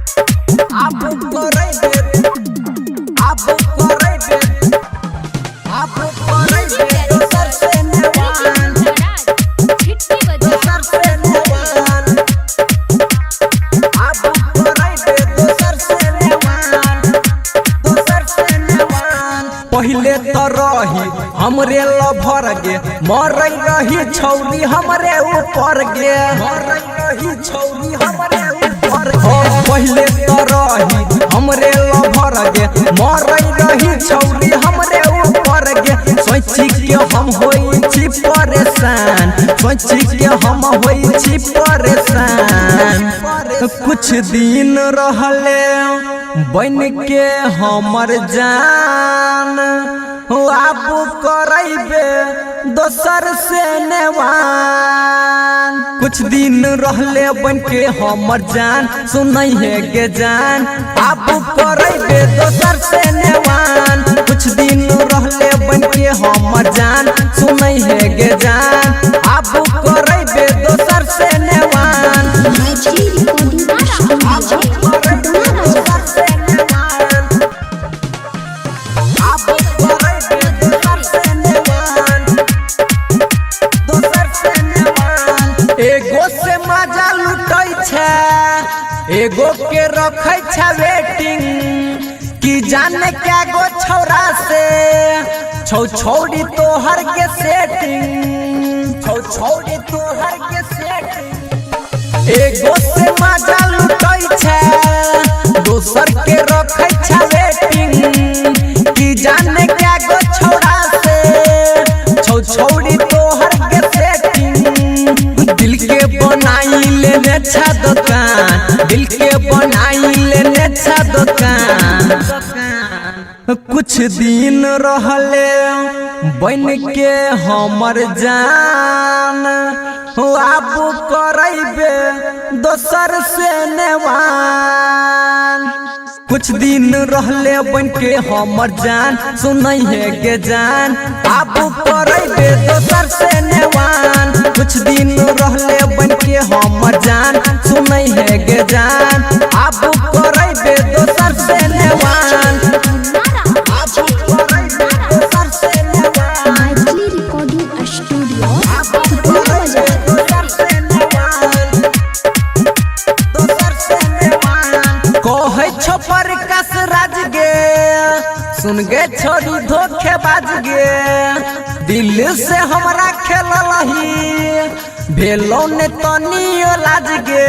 आप करे दे आप करे दे आप करे दे दोसर से नेवान दोसर से नेवान आप करे दे दोसर से नेवान दोसर से नेवान पहिले तो रही हमरे लभर गे मरई रही छौरी हमरे ऊपर गे मरई रही छौरी हमरे ऊपर पहिले तो रही हमरे लभर गे मरई रही छौरी हमरे ऊपर गे सोची के हम होई छी परेशान सोची के हम होई छी परेशान कुछ दिन रहले बन के हमर जान आप करैबे दोसर से नेवान कुछ दिन रहले बन के हमर जान सुनै है गे जान आप करैबे दोसर से नेवान कुछ दिन रहले बन के हमर जान सुनै है गे जान आप करैबे दोसर से नेवान एगो से मजा लुटै छै एगो के रखै छै वेटिंग की जाने क्या गो छौरा से छौड़ी तोहर के सेटिंग छौड़ी तोहर के सेटिंग एगो से मजा लुटै छै दोसर के रखै छै वेटिंग की जाने क्या गो छौरा से छौड़ी तोहर के सेटिंग दिल के बनाई लेने छा दुकान दिल के बनाई लेने छा दुकान कुछ दिन रहले बन के हमर जान आप करैबे दोसर से नेवान कुछ दिन रहले बन के हमर जान सुनै है गे जान आप करैबे दोसर से नेवान कुछ दिन रहले बन के हमर जान सुनै है गे जान आप करैबे दोसर से नेवान आप करैबे दोसर से नेवान रिकॉर्डिंग स्टूडियो आप करैबे दोसर से नेवान दोसर से नेवान कहै छो पर कस राज गे सुन गे छोड़ी धोखेबाज गे दिल से हमरा खेललही भेलो ने तनियो लाज गे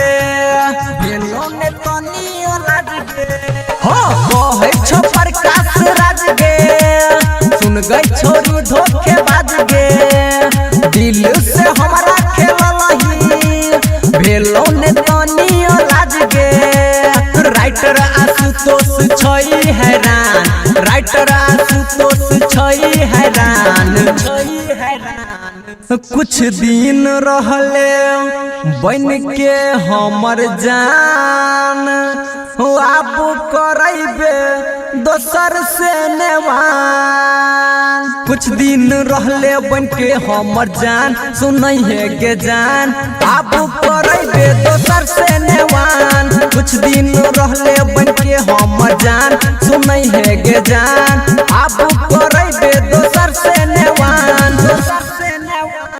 भेलो ने तनियो लाज गे हो कहै छो पर कस राज गे सुन गे छोड़ी धोखेबाज गे दिल से हमरा खेललही भेलो ने तनियो लाज गे राइटर आशुतोष छै हैरान राइटर आशुतोष छै हैरान कुछ दिन रहले बन के हमर जान आप करैबे दोसर से नेवान कुछ दिन रहले बन के हमर जान सुनै है गे जान आप करैबे दोसर से नेवान कुछ दिन रहले बन के हमर जान सुनै है गे जान आप